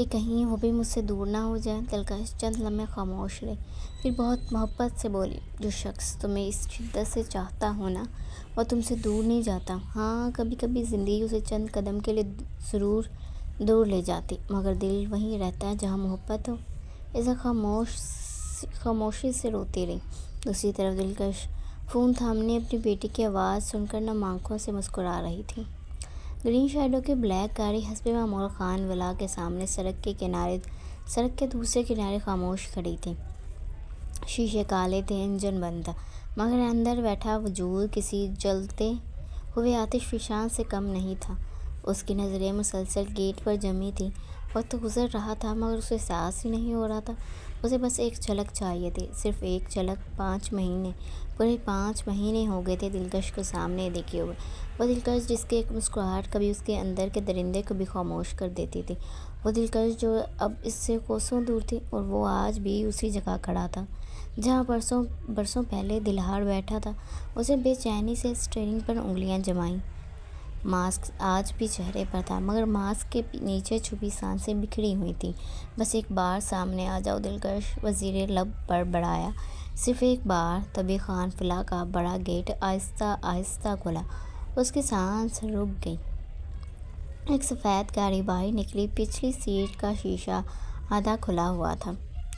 کہ کہیں وہ بھی مجھ سے دور نہ ہو جائے۔ دلکش چند لمحے خاموش رہی، پھر بہت محبت سے بولی، جو شخص تمہیں اس شدت سے چاہتا ہو نا، وہ تم سے دور نہیں جاتا۔ ہاں، کبھی کبھی زندگی اسے چند قدم کے لیے ضرور دور لے جاتی، مگر دل وہیں رہتا ہے جہاں محبت ہو۔ ایسا خاموشی سے روتی رہی۔ دوسری طرف دلکش فون تھامنے اپنی بیٹی کی آواز سن کر نم آنکھوں سے مسکرا رہی تھی۔ گرین شیڈو کی بلیک گاڑی حسب معمول خان ولا کے سامنے سڑک کے دوسرے کنارے خاموش کھڑی تھی۔ شیشے کالے تھے، انجن بند تھا، مگر اندر بیٹھا وجود کسی جلتے ہوئے آتش فشاں سے کم نہیں تھا۔ اس کی نظریں مسلسل گیٹ پر جمی تھیں۔ وقت گزر رہا تھا مگر اسے احساس ہی نہیں ہو رہا تھا۔ اسے بس ایک جھلک چاہیے تھی، صرف ایک جھلک۔ پورے 5 مہینے ہو گئے تھے دلکش کو سامنے دیکھے ہوئے۔ وہ دلکش جس کی ایک مسکراہٹ کبھی اس کے اندر کے درندے کو بھی خاموش کر دیتی تھی۔ وہ دلکش جو اب اس سے کوسوں دور تھی، اور وہ آج بھی اسی جگہ کھڑا تھا جہاں برسوں پہلے دلہار بیٹھا تھا۔ اسے بے چینی سے اسٹیئرنگ پر انگلیاں جمائیں۔ ماسک آج بھی چہرے پر تھا، مگر ماسک کے نیچے چھپی سانسیں بکھری ہوئی تھیں۔ بس ایک بار سامنے آ جاؤ دلکش، وزیر لب بڑبڑایا، صرف ایک بار۔ تبھی خان فلاں کا بڑا گیٹ آہستہ آہستہ کھلا۔ اس کی سانس رک گئی۔ ایک سفید گاڑی باہر نکلی۔ پچھلی سیٹ کا شیشہ آدھا کھلا ہوا تھا،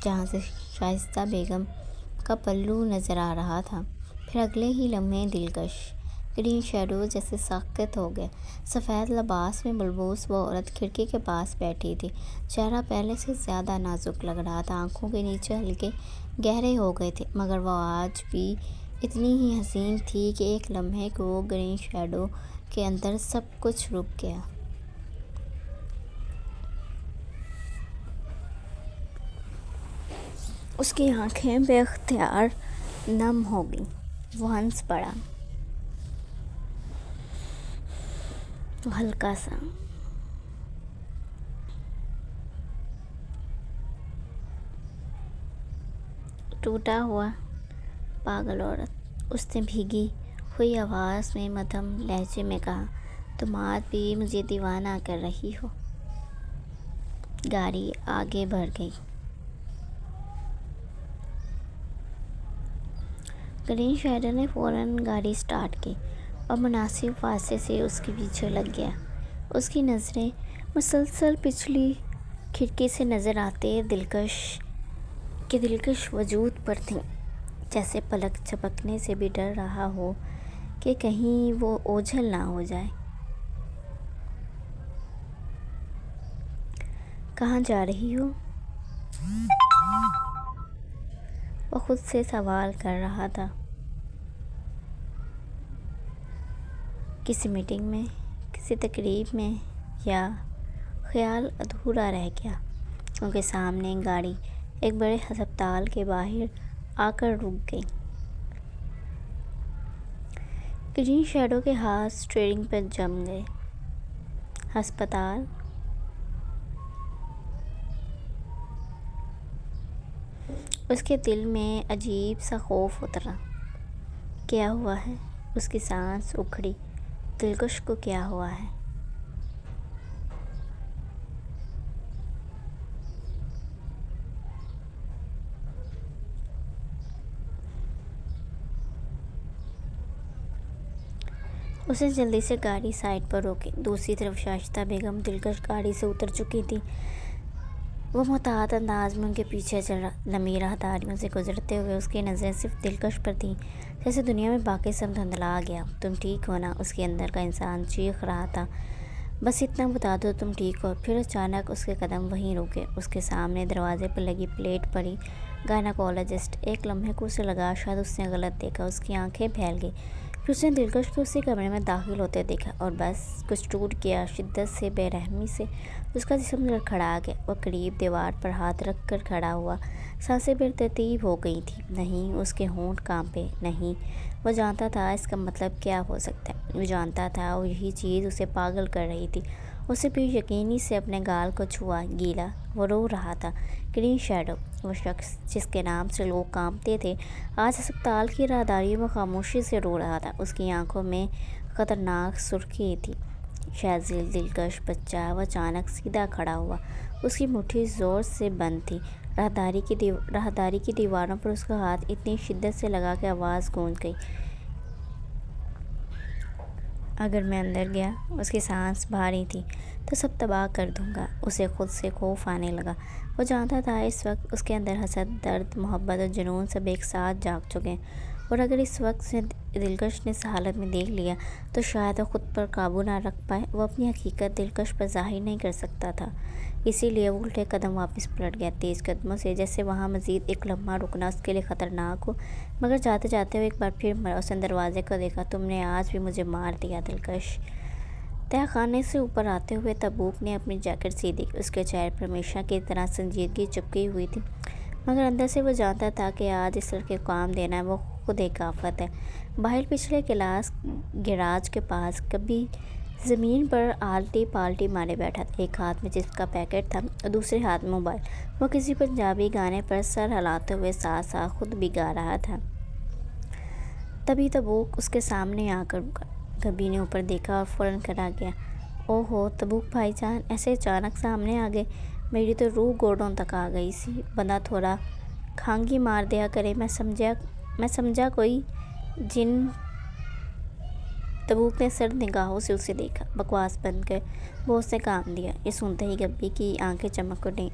جہاں سے شائستہ بیگم کا پلو نظر آ رہا تھا۔ پھر اگلے ہی لمحے دلکش گرین شیڈو جیسے ساکت ہو گیا۔ سفید لباس میں ملبوس وہ عورت کھڑکی کے پاس بیٹھی تھی۔ چہرہ پہلے سے زیادہ نازک لگ رہا تھا، آنکھوں کے نیچے ہلکے گہرے ہو گئے تھے، مگر وہ آج بھی اتنی ہی حسین تھی کہ ایک لمحے کو گرین شیڈو کے اندر سب کچھ رک گیا۔ اس کی آنکھیں بے اختیار نم ہو گئیں۔ وہ ہنس پڑا، ہلکا سا۔ ٹوٹا ہوا پاگل عورت، اس نے بھیگی ہوئی آواز میں مدھم لہجے میں کہا، تم آج بھی مجھے دیوانہ کر رہی ہو۔ گاڑی آگے بڑھ گئی۔ گرین شیڈو نے فوراً گاڑی سٹارٹ کی اور مناسب فاصلے سے اس کے پیچھے لگ گیا۔ اس کی نظریں مسلسل پچھلی کھڑکی سے نظر آتے دلکش وجود پر تھیں، جیسے پلک جھپکنے سے بھی ڈر رہا ہو کہ کہیں وہ اوجھل نہ ہو جائے۔ کہاں جا رہی ہو؟ وہ خود سے سوال کر رہا تھا۔ کسی میٹنگ میں، کسی تقریب میں، یا خیال ادھورا رہ گیا؟ ان کے سامنے گاڑی ایک بڑے ہسپتال کے باہر آ کر رک گئی۔ گرین شیڈو کے ہاتھ اسٹیئرنگ پر جم گئے۔ ہسپتال؟ اس کے دل میں عجیب سا خوف اترا۔ کیا ہوا ہے؟ اس کی سانس اکھڑی۔ دلکش کو کیا ہوا ہے؟ اسے جلدی سے گاڑی سائڈ پر روکی۔ دوسری طرف شائستہ بیگم دلکش گاڑی سے اتر چکی تھی۔ وہ محتاط انداز میں ان کے پیچھے چل رہا۔ لمبی راہداریوں سے گزرتے ہوئے اس کی نظریں صرف دلکش پر تھیں، جیسے دنیا میں باقی سب دھندلا گیا۔ تم ٹھیک ہو نا؟ اس کے اندر کا انسان چیخ رہا تھا۔ بس اتنا بتا دو تم ٹھیک ہو۔ پھر اچانک اس کے قدم وہیں رکے۔ اس کے سامنے دروازے پر لگی پلیٹ پڑھی، گائنیکولوجسٹ۔ ایک لمحے کو اسے لگا شاید اس نے غلط دیکھا۔ اس کی آنکھیں پھیل گئیں۔ پھر اس نے دلکش کو اسی کمرے میں داخل ہوتے دیکھا، اور بس کچھ ٹوٹ گیا۔ شدت سے، بے رحمی سے اس کا جسم لڑکھڑا گیا۔ وہ قریب دیوار پر ہاتھ رکھ کر کھڑا ہوا۔ سانسیں بے ترتیب ہو گئی تھیں۔ نہیں، اس کے ہونٹ کانپے۔ نہیں، وہ جانتا تھا اس کا مطلب کیا ہو سکتا ہے۔ وہ جانتا تھا، اور یہی چیز اسے پاگل کر رہی تھی۔ اسے بے یقینی سے اپنے گال کو چھوا، گیلا۔ وہ رو رہا تھا۔ گرین شیڈو، وہ شخص جس کے نام سے لوگ کانپتے تھے، آج ہسپتال کی راہداریوں میں خاموشی سے رو رہا تھا۔ اس کی آنکھوں میں خطرناک سرخی تھی۔ شاذل دلکش بچہ وہ اچانک سیدھا کھڑا ہوا۔ اس کی مٹھی زور سے بند تھی۔ راہداری کی دیواروں پر اس کا ہاتھ اتنی شدت سے لگا کہ آواز گونج گئی۔ اگر میں اندر گیا، اس کی سانس بھاری تھی، تو سب تباہ کر دوں گا۔ اسے خود سے خوف آنے لگا۔ وہ جانتا تھا اس وقت اس کے اندر حسد، درد، محبت اور جنون سب ایک ساتھ جاگ چکے ہیں، اور اگر اس وقت سے دلکش نے اس حالت میں دیکھ لیا تو شاید وہ خود پر قابو نہ رکھ پائے۔ وہ اپنی حقیقت دلکش پر ظاہر نہیں کر سکتا تھا، اسی لیے وہ الٹے قدم واپس پلٹ گیا، تیز قدموں سے، جیسے وہاں مزید ایک لمحہ رکنا اس کے لیے خطرناک ہو۔ مگر جاتے جاتے وہ ایک بار پھر مرا۔ اس نے دروازے کو دیکھا۔ تم نے آج بھی مجھے مار دیا دلکش۔ تہہ خانے سے اوپر آتے ہوئے تبوک نے اپنی جیکٹ سی دی۔ اس کے چہرے پر ہمیشہ کی طرح سنجیدگی چپکی ہوئی تھی، مگر اندر سے وہ جانتا تھا کہ آج اس لڑکے کو کام دینا ہے، وہ خود ایک آفت ہے۔ باہر پچھلے گیراج کے پاس کبھی زمین پر آلٹی پالٹی مارے بیٹھا تھا، ایک ہاتھ میں چپس کا پیکٹ تھا اور دوسرے ہاتھ میں موبائل۔ وہ کسی پنجابی گانے پر سر ہلاتے ہوئے ساتھ ساتھ خود بھی گا رہا تھا۔ تبھی تبوک اس کے سامنے آ کر رکا۔ گبی نے اوپر دیکھا اور فوراً کھڑا گیا۔ او ہو تبوک بھائی جان، ایسے اچانک سامنے آ گئے، میری تو روح گوڑوں تک آ گئی سی۔ بندہ تھوڑا کھانگی مار دیا کرے، میں سمجھا کوئی جن۔ تبوک نے سرد نگاہوں سے اسے دیکھا۔ بکواس بند کر، باس نے کام دیا۔ یہ سنتے ہی گبی کی آنکھیں چمک اٹھیں۔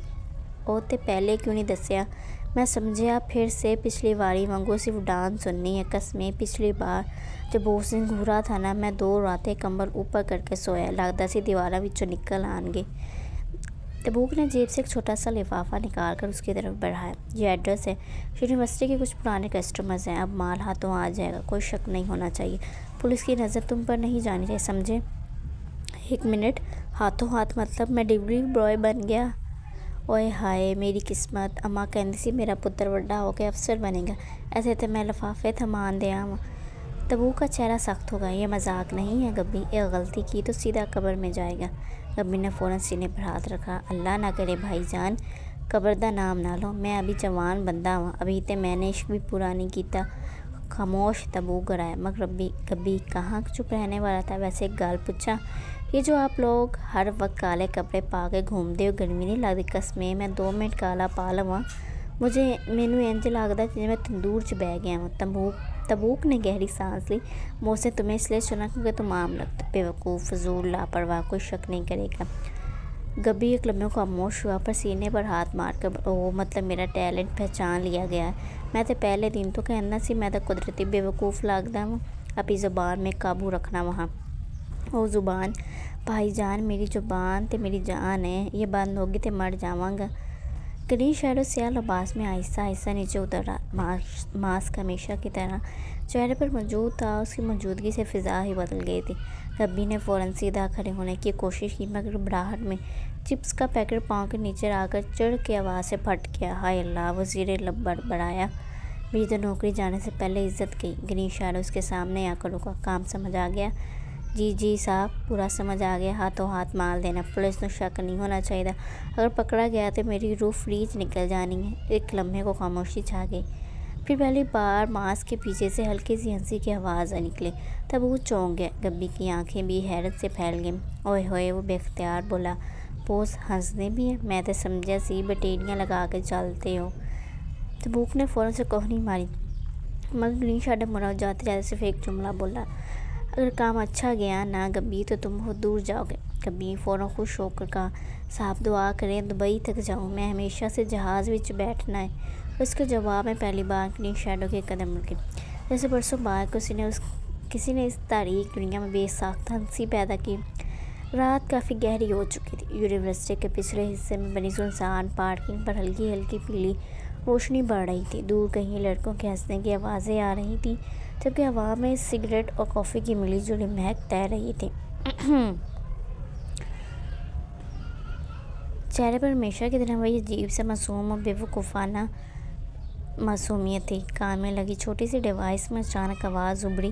او تے پہلے کیوں نہیں دسیا؟ میں سمجھیا پھر سے پچھلی واری وانگوں صرف ڈانس سننی ہے۔ قسمیں پچھلی بار جب باس نے گھورا تھا نا، میں 2 راتیں کمبل اوپر کر کے سویا، لگدا سی دیواراں وچوں نکل آن گے۔ تبوک نے جیب سے ایک چھوٹا سا لفافہ نکال کر اس کی طرف بڑھایا۔ یہ ایڈریس ہے، یونیورسٹی کے کچھ پرانے کسٹمرز ہیں، اب مال ہاتھوں آ جائے گا، کوئی شک نہیں ہونا چاہیے، پولیس کی نظر تم پر نہیں جانی چاہیے، سمجھے؟ ایک منٹ، ہاتھوں ہاتھ مطلب میں ڈیلیوری بوائے بن گیا؟ اوئے ہائے میری قسمت، اماں کہندی سی میرا پتر وڈا ہو کے افسر بنے گا، ایسے تے میں لفافے تھمان دیا ہاں۔ تبوک کا چہرہ سخت ہو گیا۔ یہ مذاق نہیں ہے گبی، ایک غلطی کی تو سیدھا قبر میں جائے گا۔ گبی نے فوراً سینے پر ہاتھ رکھا۔ اللہ نہ کرے بھائی جان، قبر دا نام نہ لو، میں ابھی جوان بندہ ہاں، ابھی تے میں نے عشق بھی پورا نہیں کیتا۔ خاموش، تبوک گرایا۔ مگر گبی کہاں چپ رہنے والا تھا۔ ویسے ایک گل پوچھاں، یہ جو آپ لوگ ہر وقت کالے کپڑے پا کے گھومدے ہو، گرمی نہیں لگدی؟ قسمیں میں 2 منٹ کالا پا لواں، مینوں انج لگدا جویں میں تندور 'چ بہہ گیا ہاں۔ تبوک نے گہری سانس لی۔ باس نے تمہیں اس لیے چنا کیونکہ تم عام لگتے ہو، بیوقوف، فضول، لاپرواہ، کوئی شک نہیں کرے گا۔ گبی ایک لمحے خاموش ہوا، پر سینے پر ہاتھ مار کر اوہ مطلب میرا ٹیلنٹ پہچان لیا گیا ہے۔ میں تے پہلے دن تو کہنا سی میں تے قدرتی بیوقوف لگدا ہاں۔ اپنی زبان میں قابو رکھنا وہاں۔ او زبان بھائی جان، میری زبان تے میری جان ہے، یہ بند ہوگی تے مر جاواں گا۔ گرین شیڈو سیاہ لباس میں آہستہ آہستہ نیچے اتر رہا، ماسک ہمیشہ کی طرح چہرے پر موجود تھا، اس کی موجودگی سے فضا ہی بدل گئی تھی۔ گبی نے فوراً سیدھا کھڑے ہونے کی کوشش کی، مگر گھبراہٹ میں چپس کا پیکٹ پاؤں کے نیچے آ کر چڑھ کی آواز سے پھٹ گیا۔ ہائے اللہ! وہ زیر لب بڑبڑایا۔ میری تو نوکری جانے سے پہلے عزت گئی۔ گرین شیڈو اس کے سامنے آ کر رکا۔ کام سمجھ آ گیا؟ جی صاحب، پورا سمجھ آ گیا۔ ہاتھوں ہاتھ مال دینا، پولیس نوں شک نہیں ہونا چاہیے، اگر پکڑا گیا تو میری روح فریج نکل جانی ہے۔ ایک لمحے کو خاموشی چھا گئی، پھر پہلی بار ماسک کے پیچھے سے ہلکی سی ہنسی کی آواز نکلی۔ تب وہ چونک گیا۔ گبی کی آنکھیں بھی حیرت سے پھیل گئیں۔ اوئے ہوئے، وہ بے اختیار بولا۔ باس ہنسدے بھی ہیں؟ میں تے سمجھیا سی بٹیریاں لگا کے چلتے ہو۔ تبوک نے فوراً سے کوہنی ماری، مگر گرین شیڈو مرا جاتے جاتے صرف ایک جملہ بولا، اگر کام اچھا گیا نا گبی تو تم بہت دور جاؤ گے۔ گبی فوراً خوش ہو کر کہا، صاحب دعا کریں دبئی تک جاؤں، میں ہمیشہ سے جہاز وچ بیٹھنا ہے۔ اس کے جواب میں پہلی بار گرین شیڈو کے قدم رکے، جیسے برسوں بعد کسی نے اس تاریک دنیا میں بے ساختہ ہنسی پیدا کی۔ رات کافی گہری ہو چکی تھی۔ یونیورسٹی کے پچھلے حصے میں بنی سنسان پارکنگ پر ہلکی ہلکی پیلی روشنی بڑھ رہی تھی۔ دور کہیں لڑکوں کے ہنسنے کی آوازیں آ رہی تھیں، جبکہ ہوا میں سگریٹ اور کافی کی ملی جلی مہک تیر رہی تھی۔ چہرے پر ہمیشہ کی طرح وہی عجیب سا معصوم اور بے وقوفانہ معصومیت تھی۔ کان میں لگی چھوٹی سی ڈیوائس میں اچانک آواز ابھری،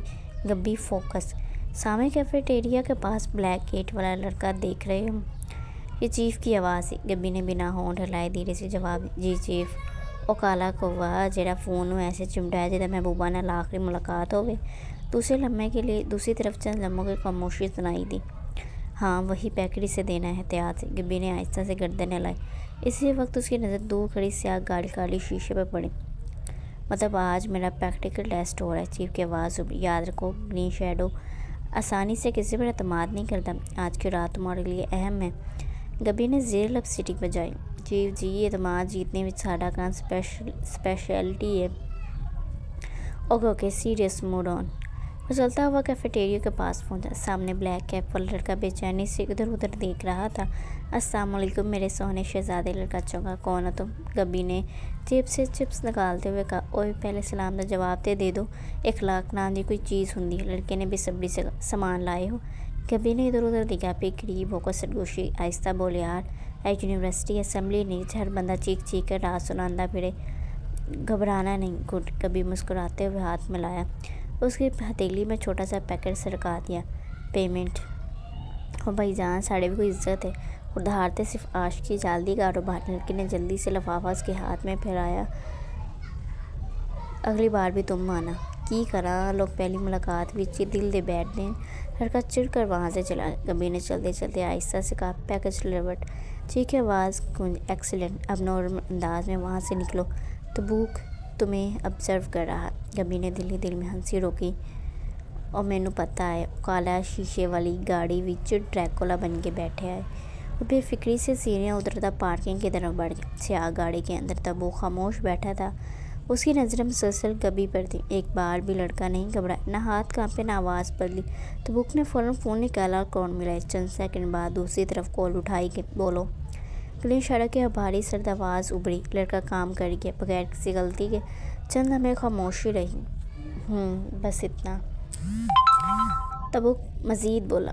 گبی فوکس۔ سامنے کیفے ٹیریا کے پاس بلیک گیٹ والا لڑکا دیکھ رہے ہو؟ یہ چیف کی آواز تھی۔ گبی نے بنا ہونٹ ہلائے دھیرے سے جواب دیا، جی چیف۔ او کالا کوا جہڑا فون نوں ایسے چمٹایا جدا محبوبہ نال آخری ملاقات ہوئے۔ دوسرے لمحے کے لیے دوسری طرف چند لمحوں کی خاموشی سنائی دی۔ ہاں وہی پیکٹ اسے دینا ہے احتیاط سے۔ گبی نے آہستہ سے گردن ہلائی۔ اسی وقت اس کی نظر دور کھڑی سیاہ گاڑی کالی شیشے پہ پڑی۔ مطلب آج میرا پریکٹیکل ٹیسٹ ہو رہا ہے، چیف کی آواز ابھری۔ یاد رکھو گرین شیڈو آسانی سے کسی پر اعتماد نہیں کرتا۔ آج کی رات تمہارے لیے اہم ہے۔ گبی نے زیر لب سٹی بجائی۔ چیف جی اعتماد جیتنے میں ساڈا کام اسپیشلٹی ہے۔ اوکے سیریس موڈ آن۔ وہ چلتا ہوا کیفیٹیریا کے پاس پہنچا۔ سامنے بلیک کیپ والا لڑکا بے چینی سے ادھر ادھر دیکھ رہا تھا۔ السلام علیکم میرے سونے شہزادے۔ لڑکا چونکا۔ کون ہو تم؟ گبی نے جیب سے چپس نکالتے ہوئے کہا۔ اوئے پہلے سلام کا جواب دے دو، اخلاق نام دی کوئی چیز ہوندی ہے۔ لڑکے نے بے صبری سے کہا۔ سامان لائے ہو؟ گبی نے ادھر ادھر دیکھا، پھر قریب ہو کر سرگوشی آہستہ بولے یار یونیورسٹی اسمبلی نہیں، ہر بندہ چیخ چیخ کر رات سناتا پھرے، گھبرانا نہیں۔ گڈ۔ گبی مسکراتے ہوئے ہاتھ ملایا، اس کی ہتھیلی میں چھوٹا سا پیکٹ سرکا دیا۔ پیمنٹ؟ او بھائی جان ساڑے بھی کوئی عزت ہے، ادھار تے صرف عاشقی چلدی کاروبار۔ لڑکے نے جلدی سے لفافہ اس کے ہاتھ میں پھیرایا۔ اگلی بار بھی تم آنا۔ کی کراں لوگ پہلی ملاقات وچ دل دے بیٹھ دین۔ لڑکا چڑھ کر وہاں سے چلا گیا۔ گبی نے چلتے چلتے آہستہ سے کہا پیکج ڈلیورڈ۔ چیخ کی آواز گونجی۔ ایکسیلنٹ، اب نارمل انداز میں وہاں سے نکلو، تبوک تمہیں آبزرو کر رہا۔ گبی نے دل ہی دل میں ہنسی روکی۔ او مینوں پتہ ہے، وہ کالا شیشے والی گاڑی وچ ڈریکولا بن کے بیٹھا ہے۔ وہ بے فکری سے سیڑھیاں اترتا پارکنگ کی طرف بڑھ گیا۔ سیاہ گاڑی کے اندر تبوک خاموش بیٹھا تھا، اس کی نظریں مسلسل گبی پر تھیں۔ ایک بار بھی لڑکا نہیں گھبرایا، نہ ہاتھ کانپے نہ آواز بدلی۔ تبوک نے فوراً فون نکالا اور کال ملائی۔ چند سیکنڈ بعد دوسری طرف کال اٹھائی گئی۔ بولو۔ گرین شیڈو کی بھاری سرد آواز ابھری۔ لڑکا کام کر گیا بغیر کسی غلطی کے۔ چند لمحے خاموشی رہی۔ بس اتنا۔ تبوک مزید بولا۔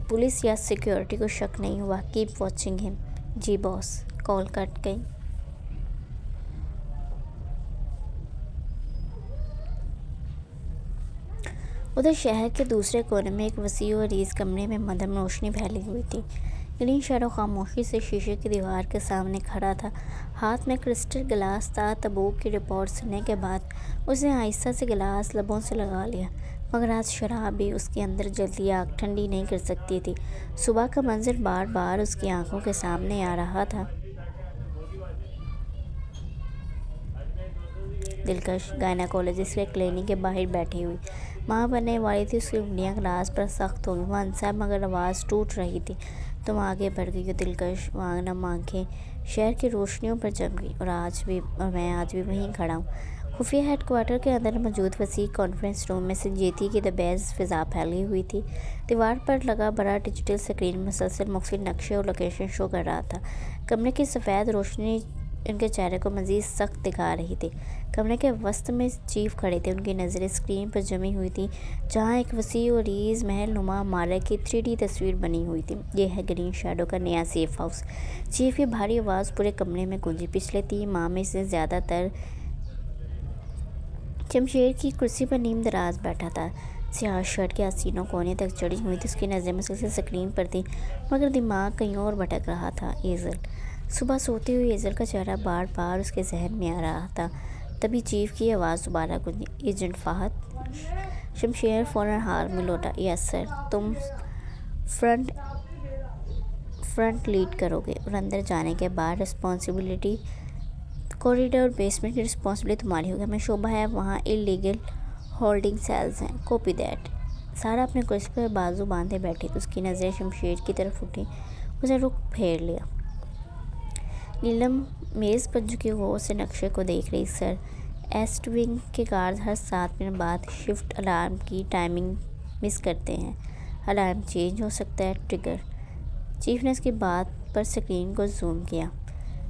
پولیس یا سیکیورٹی کو شک نہیں ہوا؟ کیپ واچنگ ہم۔ جی باس۔ کال کٹ گئی۔ ادھر شہر کے دوسرے کونے میں ایک وسیع و عریض کمرے میں مدھم روشنی پھیلی ہوئی تھی۔ گرین شیڈو خاموشی سے شیشے کی دیوار کے سامنے کھڑا تھا، ہاتھ میں کرسٹل گلاس تھا۔ تبوک کی رپورٹ سننے کے بعد اس نے آہستہ سے گلاس لبوں سے لگا لیا، مگر آج شراب بھی اس کے اندر جلتی آگ ٹھنڈی نہیں کر سکتی تھی۔ صبح کا منظر بار بار اس کی آنکھوں کے سامنے آ رہا تھا۔ دلکش گائنیکولوجسٹ کے کلینک کے باہر بیٹھی ہوئی ماں بننے والی تھی۔ اس کی انگلیاں گلاس پر سخت ہو گئیں۔ وہ ہنسا مگر آواز ٹوٹ رہی تھی۔ تم آگے بڑھ گئی ہو دلکش۔ نم آنکھیں شہر کی روشنیوں پر جم گئی۔ اور میں آج بھی وہیں کھڑا ہوں۔ خفیہ ہیڈ کوارٹر کے اندر موجود وسیع کانفرنس روم میں سنجیدگی کی دبیض فضا پھیلی ہوئی تھی۔ دیوار پر لگا بڑا ڈیجیٹل سکرین مسلسل مختلف نقشے اور لوکیشن شو کر رہا تھا۔ کمرے کی سفید روشنی ان کے چہرے کو مزید سخت دکھا رہی تھی۔ کمرے کے وسط میں چیف کھڑے تھے، ان کی نظریں اسکرین پر جمی ہوئی تھیں جہاں ایک وسیع و عریض محل نما عمارت کی 3D تصویر بنی ہوئی تھی۔ یہ ہے گرین شیڈو کا نیا سیف ہاؤس۔ چیف کی بھاری آواز پورے کمرے میں گونجی۔ پچھلے 3 ماہ میں سے زیادہ تر شمشیر کی کرسی پر نیم دراز بیٹھا تھا، سیاہ شرٹ کے آستینوں کونے تک چڑھی ہوئی تھی۔ اس کی نظریں مسلسل سکرین پر تھیں مگر دماغ کہیں اور بھٹک رہا تھا۔ ایزل۔ صبح سوتی ہوئی ایزل کا چہرہ بار بار اس کے ذہن میں آ رہا تھا۔ تبھی چیف کی آواز دوبارہ گونجی۔ ایجنٹ فہد۔ شمشیر فوراً ہال میں لوٹا۔ یس سر۔ تم فرنٹ لیڈ کرو گے اور اندر جانے کے بعد رسپانسبلٹی کوریڈور اور بیسمنٹ کی رسپانسبلٹی تمہاری ہوگی۔ ہمیں شبہ ہے وہاں اللیگل ہولڈنگ سیلز ہیں۔ Copy that. سارا اپنے کرسی پر بازو باندھے بیٹھی تھی۔ اس کی نظریں شمشیر کی طرف اٹھیں۔ اس نے رخ پھیر لیا۔ نیلم میز پر جھکی غور سے نقشے کو دیکھ رہی۔ سر، ایسٹ ونگ کے گارڈز ہر 7 منٹ بعد شفٹ الارم کی ٹائمنگ مس کرتے ہیں۔ الارم چینج ہو سکتا ہے۔ ٹریگر۔ چیف نے اس کی بات پر سکرین کو زوم کیا۔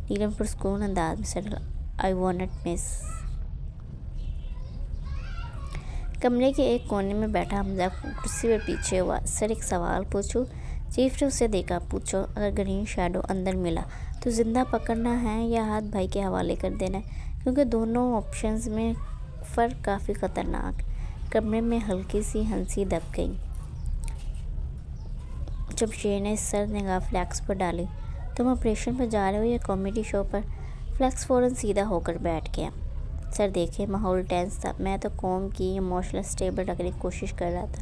نیلم پرسکون انداز میں سر آئی وانٹ مس۔ کمرے کے ایک کونے میں بیٹھا حمزہ کرسی پر پیچھے ہوا۔ سر ایک سوال پوچھوں؟ چیف نے اسے دیکھا۔ پوچھو۔ اگر گرین شیڈو اندر ملا تو زندہ پکڑنا ہے یا ہاتھ بھائی کے حوالے کر دینا ہے؟ کیونکہ دونوں آپشنز میں فرق کافی خطرناک۔ کمرے میں ہلکی سی ہنسی دب گئی۔ شمشیر نے سرد نگاہ فلیکس پر ڈالی۔ تم آپریشن پر جا رہے ہو یا کامیڈی شو پر؟ فلیکس فوراً سیدھا ہو کر بیٹھ گیا۔ سر دیکھیں، ماحول ٹینس تھا۔ میں تو قوم کی ایموشنل سٹیبل رکھنے کی کوشش کر رہا تھا۔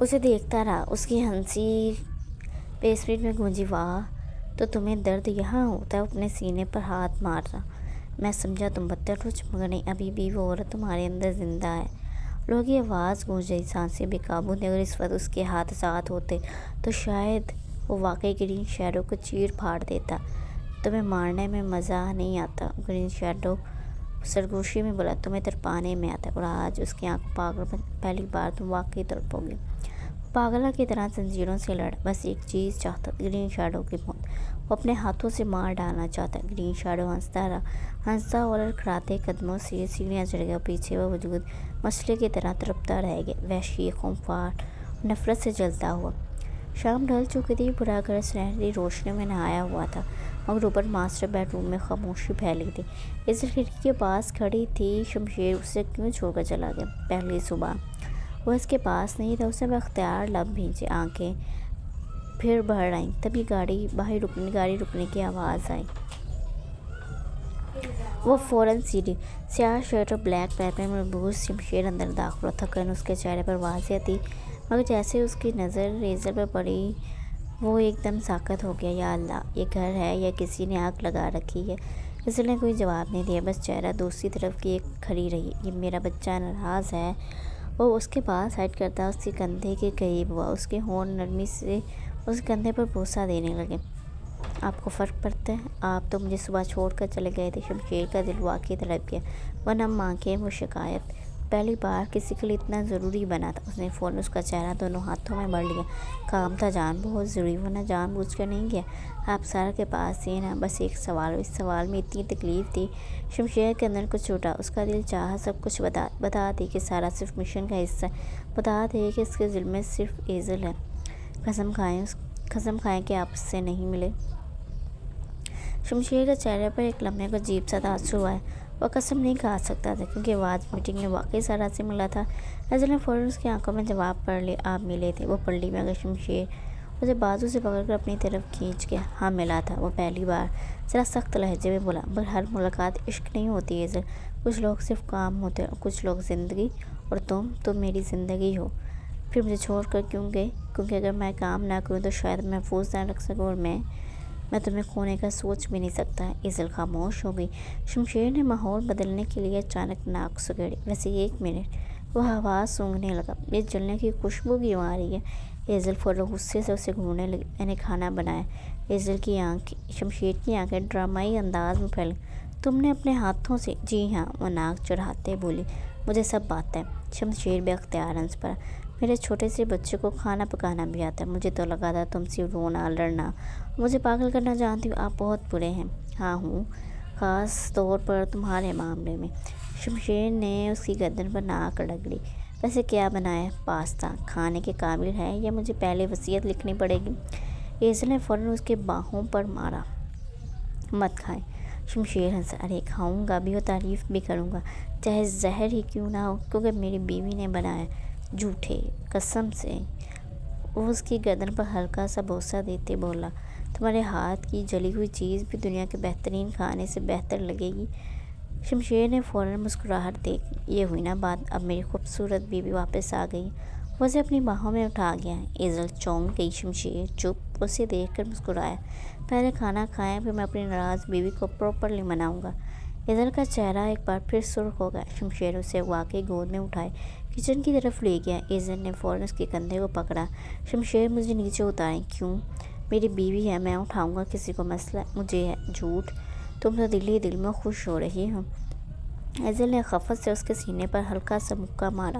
اسے دیکھتا رہا۔ اس کی ہنسی بیسمنٹ میں گونجی۔ واہ، تو تمہیں درد یہاں ہوتا ہے؟ اپنے سینے پر ہاتھ مار رہا۔ میں سمجھا تم بدتر ہو، مگر نہیں، ابھی بھی وہ عورت تمہارے اندر زندہ ہے۔ لوگوں کی آواز گونج رہی، سانسیں بے قابو تھیں۔ اگر اس وقت اس کے ہاتھ آزاد ہوتے تو شاید وہ واقعی گرین شیڈو کو چیر پھاڑ دیتا۔ تمہیں مارنے میں مزہ نہیں آتا، گرین شیڈو سرگوشی میں بولا، تمہیں تڑپانے میں آتا ہے، اور آج اس کی آنکھوں پاگل بن، پہلی بار تم واقعی تڑپو گے۔ پاگلہ کی طرح زنجیروں سے لڑا، بس ایک چیز چاہتا، گرین شیڈو کی موت۔ وہ اپنے ہاتھوں سے مار ڈالنا چاہتا۔ گرین شیڈو ہنستا رہا، ہنستا اور لڑکھڑاتے قدموں سے سیڑھیاں چڑھ گیا۔ پیچھے وہ وجود مچھلی کی طرح تڑپتا رہ گیا، وحشی، خونخوار اور نفرت سے جلتا ہوا۔ شام ڈھل چکی تھی، پورا گھر سنہری روشنیوں میں نہایا ہوا تھا، مگر اوپر ماسٹر بیڈ روم میں خاموشی پھیلی تھی۔ ایزل کھڑکی کے پاس کھڑی تھی۔ شمشیر اسے کیوں چھوڑ کر چلا گیا؟ پہلی صبح وہ اس کے پاس نہیں تھا۔ اسے بااختیار لب بھینچے، آنکھیں پھر بھر آئیں۔ تبھی گاڑی رکنے کی آواز آئی۔ وہ فوراً سیدھی، سیاہ شرٹ اور بلیک ٹائی میں ملبوس شمشیر اندر داخل ہوا۔ تھکن اس کے چہرے پر واضح تھی، مگر جیسے اس کی نظر ایزل پر پڑی وہ ایک دم ساکت ہو گیا۔ یا اللہ، یہ گھر ہے یا کسی نے آگ لگا رکھی ہے؟ ایزل نے کوئی جواب نہیں دیا، بس چہرہ دوسری طرف کیے کھڑی رہی۔ یہ میرا بچہ ناراض ہے؟ وہ اس کے پاس ہٹ کرتا اس کے کندھے کے قریب ہوا۔ اس کے ہونٹ نرمی سے اس کے کندھے پر بوسہ دینے لگے۔ آپ کو فرق پڑتا ہے؟ آپ تو مجھے صبح چھوڑ کر چلے گئے تھے۔ شمشیر کا دل واقعی تڑپ گیا۔ وہ نم آنکھیں، وہ شکایت، پہلی بار کسی کے لیے اتنا ضروری بنا تھا۔ اس نے فوراً اس کا چہرہ دونوں ہاتھوں میں بڑھ لیا۔ کام تھا جان، بہت ضروری، ورنہ جان بوجھ کر نہیں گیا۔ آپ سارا کے پاس تھے نا؟ بس ایک سوال، اس سوال میں اتنی تکلیف تھی۔ شمشیر کے اندر کچھ اٹھا، اس کا دل چاہا سب کچھ بتا دے کہ سارا صرف مشن کا حصہ ہے، بتا دے کہ اس کے ذمے میں صرف ایزل ہے۔ قسم کھائیں کہ آپ اس سے نہیں ملے۔ شمشیر کے چہرے پر ایک لمحے کو عجیب سا تاثر ہوا ہے۔ وہ قسم نہیں کھا سکتا تھا، کیونکہ آواز میٹنگ میں واقعی سارا سے ملا تھا۔ ایزل نے فوراً اس کی آنکھوں میں جواب پڑھ لیا، آپ ملے تھے؟ وہ پلٹی میں آ گئی۔ شمشیر اسے بازو سے پکڑ کر اپنی طرف کھینچ گیا۔ ہاں ملا تھا، وہ پہلی بار ذرا سخت لہجے میں بولا، مگر ہر ملاقات عشق نہیں ہوتی ایزل، کچھ لوگ صرف کام ہوتے ہیں اور کچھ لوگ زندگی، اور تم میری زندگی ہو۔ پھر مجھے چھوڑ کر کیوں گئے؟ کیونکہ اگر میں کام نہ کروں تو شاید محفوظ نہ رکھ سکوں، اور میں تمہیں کھونے کا سوچ بھی نہیں سکتا۔ ایزل خاموش ہو گئی۔ شمشیر نے ماحول بدلنے کے لیے اچانک ناک سکیڑی۔ ویسے ایک منٹ، وہ ہوا سونگھنے لگا، یہ جلنے کی خوشبو کیوں آ رہی ہے؟ ایزل فوراً غصے سے اسے گھورنے لگی، میں نے کھانا بنایا۔ شمشیر کی آنکھیں ڈرامائی انداز میں پھیلیں۔ تم نے اپنے ہاتھوں سے؟ جی ہاں، وہ ناک چڑھاتے بولی، مجھے سب آتا ہے۔ شمشیر بے اختیار ہنس پڑا، میرے چھوٹے سے بچے کو کھانا پکانا بھی آتا ہے۔ مجھے تو لگا تھا تم صرف رونا، لڑنا، مجھے پاگل کرنا جانتی ہو۔ آپ بہت برے ہیں۔ ہاں ہوں، خاص طور پر تمہارے معاملے میں۔ شمشیر نے اس کی گردن پر ناک رگڑی۔ ویسے کیا بنایا ہے؟ پاستا کھانے کے قابل ہے یا مجھے پہلے وصیت لکھنی پڑے گی؟ ایزل نے فوراً اس کے باہوں پر مارا، مت کھائیں۔ شمشیر ہنسا، ارے کھاؤں گا بھی اور تعریف بھی کروں گا، چاہے زہر ہی کیوں نہ ہو، کیونکہ میری بیوی نے بنایا۔ جھوٹے، قسم سے۔ وہ اس کی گردن پر ہلکا سا بوسہ دیتے بولا، تمہارے ہاتھ کی جلی ہوئی چیز بھی دنیا کے بہترین کھانے سے بہتر لگے گی۔ شمشیر نے فوراً مسکراہٹ دے، یہ ہوئی نا بات، اب میری خوبصورت بیوی واپس آ گئی۔ وہ اسے اپنی باہوں میں اٹھا گیا۔ ایزل چونک گئی۔ شمشیر چپ، اسے دیکھ کر مسکرایا، پہلے کھانا کھائیں، پھر میں اپنی ناراض بیوی کو پراپرلی مناؤں گا۔ ایزل کا چہرہ ایک بار پھر سرخ ہو گیا۔ شمشیر اسے واقعی گود میں اٹھائے کچن کی طرف لے گیا۔ ایزل نے فوراً اس کے کندھے کو پکڑا۔ شمشیر مجھے نیچے اتاریں۔ کیوں؟ میری بیوی ہے، میں اٹھاؤں گا کسی کو مسئلہ مجھے ہے؟ جھوٹ، تم تو دل ہی دل میں خوش ہو رہی ہو۔ ایزل نے خفت سے اس کے سینے پر ہلکا سا مکہ مارا۔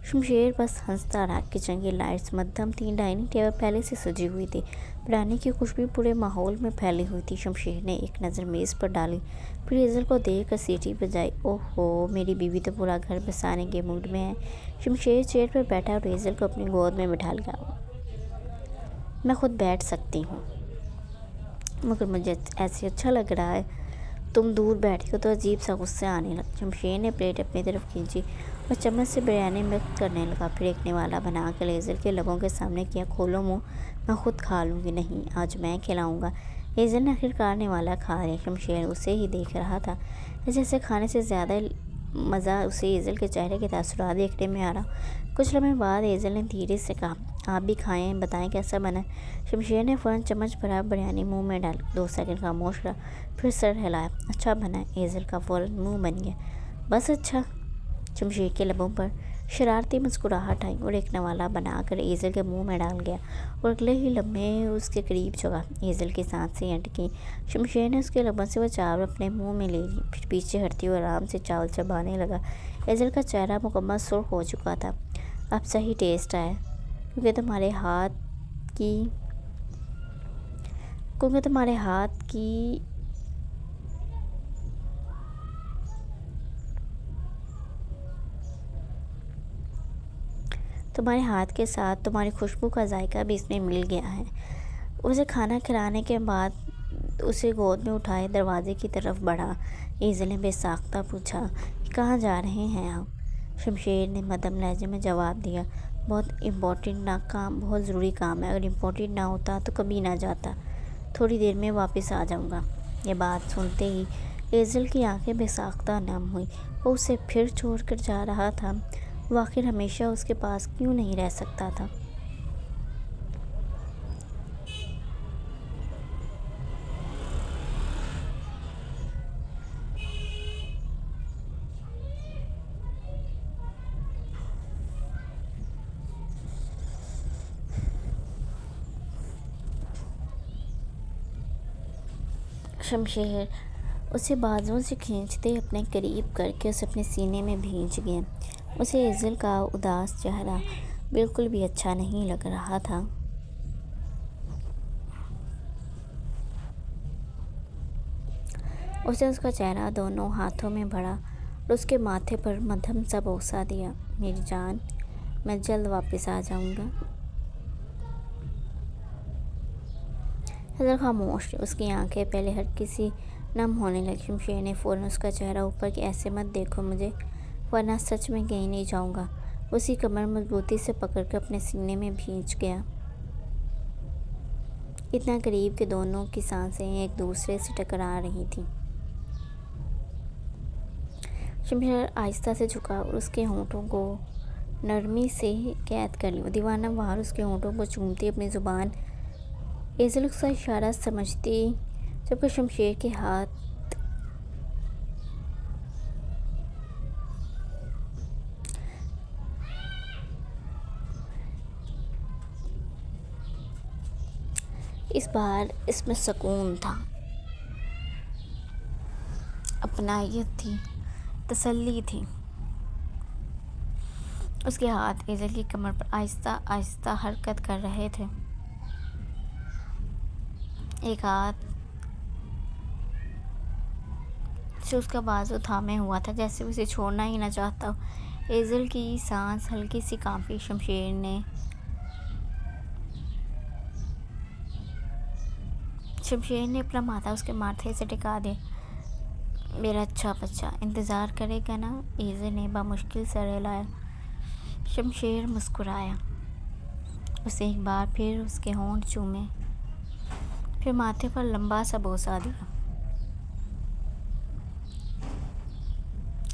شمشیر بس ہنستا رہا۔ کچن کی لائٹس مدھم تھیں، ڈائننگ ٹیبل پہلے سے سجی ہوئی تھی، بریانی کی خوشبو پورے ماحول میں پھیلی ہوئی تھی۔ شمشیر نے ایک نظر میز پر ڈالی، پھر ایزل کو دیکھ کر سیٹی بجائی، اوہ ہو، میری بیوی تو پورا گھر بسانے کے موڈ میں ہے۔ شمشیر چیئر پر بیٹھا اور ایزل کو اپنی گود میں بٹھا لیا۔ میں خود بیٹھ سکتی ہوں، مگر مجھے ایسے اچھا لگ رہا ہے، تم دور بیٹھی ہو تو عجیب سا غصہ آنے لگا۔ شمشیر نے پلیٹ اپنی طرف کھینچی اور چمچ سے بریانی مکس کرنے لگا، پھر ایک نوالا بنا کر ایزل کے لبوں کے سامنے کیا، کھولو منہ، میں خود کھا لوں گی۔ نہیں، آج میں کھلاؤں گا۔ ایزل نے آخرکار نوالا کھا لیا۔ شمشیر اسے ہی دیکھ رہا تھا، جیسے کھانے سے زیادہ مزہ اسے ایزل کے چہرے کے تاثرات دیکھنے میں آ رہا۔ کچھ لمحے بعد ایزل نے دھیرے سے کہا، آپ بھی کھائیں، بتائیں کیسا بنا ہے؟ شمشیر نے فوراً چمچ بھرا بریانی منہ میں ڈال 2 سیکنڈ خاموش رہا، پھر سر ہلایا۔ اچھا بنا ہے۔ ایزل کا فوراً منہ بن گیا۔ بس اچھا؟ شمشیر کے لبوں پر شرارتی مسکراہٹ آئی اور ایک نوالا بنا کر ایزل کے منہ میں ڈال گیا اور اگلے ہی لمحے اس کے قریب جھکا۔ ایزل کی سانسیں اٹکیں۔ شمشیر نے اس کے لبوں سے وہ چاول اپنے منہ میں لے لی، پھر پیچھے ہٹتے ہوئے آرام سے چاول چبانے لگا۔ ایزل کا چہرہ مکمل سرخ ہو چکا تھا۔ اب صحیح ٹیسٹ آیا، کیونکہ تمہارے ہاتھ کے ساتھ تمہاری خوشبو کا ذائقہ بھی اس میں مل گیا ہے۔ اسے کھانا کھلانے کے بعد اسے گود میں اٹھائے دروازے کی طرف بڑھا۔ ایزل نے بے ساختہ پوچھا، کہاں جا رہے ہیں آپ؟ شمشیر نے مدھم لہجے میں جواب دیا، بہت ضروری کام ہے، اگر امپورٹنٹ نہ ہوتا تو کبھی نہ جاتا، تھوڑی دیر میں واپس آ جاؤں گا۔ یہ بات سنتے ہی ایزل کی آنکھیں بے ساختہ نم ہوئیں۔ وہ اسے پھر چھوڑ کر جا رہا تھا، وہ آخر ہمیشہ اس کے پاس کیوں نہیں رہ سکتا تھا؟ شمشیر اسے بازوؤں سے کھینچتے اپنے قریب کر کے اسے اپنے سینے میں بھینچ گیا۔ اسے ایزل کا اداس چہرہ بالکل بھی اچھا نہیں لگ رہا تھا۔ اسے اس کا چہرہ دونوں ہاتھوں میں بھرا اور اس کے ماتھے پر مدھم سا بوسہ دیا۔ میری جان، میں جلد واپس آ جاؤں گا۔ ایزل خاموش تھی، اس کی آنکھیں پہلے ہلکی سی نم ہونے لگی۔ شمشیر نے فوراً اس کا چہرہ اوپر کہ ایسے مت دیکھو مجھے، ورنہ سچ میں کہیں نہیں جاؤں گا، اسی کمر مضبوطی سے پکڑ کر اپنے سینے میں بھینچ گیا، اتنا قریب کہ دونوں کی سانسیں ایک دوسرے سے ٹکرا رہی تھیں۔ شمشیر آہستہ سے جھکا اور اس کے ہونٹوں کو نرمی سے قید کر لیا۔ دیوانہ وار اس کے ہونٹوں کو چومتی اپنی زبان ایزل اس کا اشارہ سمجھتی، جبکہ شمشیر کے ہاتھ اس بار اس میں سکون تھا، اپنائیت تھی، تسلی تھی۔ اس کے ہاتھ ایزل کی کمر پر آہستہ آہستہ حرکت کر رہے تھے، ایک ہاتھ سے اس کا بازو تھامے ہوا تھا، جیسے اسے چھوڑنا ہی نہ چاہتا ہو۔ ایزل کی سانس ہلکی سی کانپی۔ شمشیر نے اپنا ماتھا اس کے ماتھے سے ٹکا دیا۔ میرا اچھا بچہ انتظار کرے گا نا؟ ایزل نے بامشکل سر ہلایا۔ شمشیر مسکرایا، اسے ایک بار پھر اس کے ہونٹ چومے، پھر ماتھے پر لمبا سا بوسہ دیا۔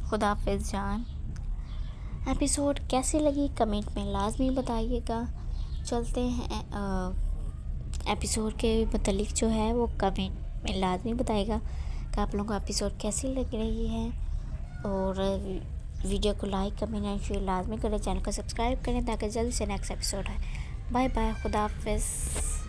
خدا حافظ جان۔ ایپیسوڈ کیسی لگی کمنٹ میں لازمی بتائیے گا۔ چلتے ہیں ایپیسوڈ کے متعلق جو ہے وہ کمنٹ میں لازمی بتائے گا کہ آپ لوگوں کو ایپیسوڈ کیسی لگ رہی ہے، اور ویڈیو کو لائک کمنٹ اینڈ شیئر لازمی کریں، چینل کو سبسکرائب کریں تاکہ جلد سے نیکسٹ ایپیسوڈ ہے۔ بائے بائے، خدا حافظ۔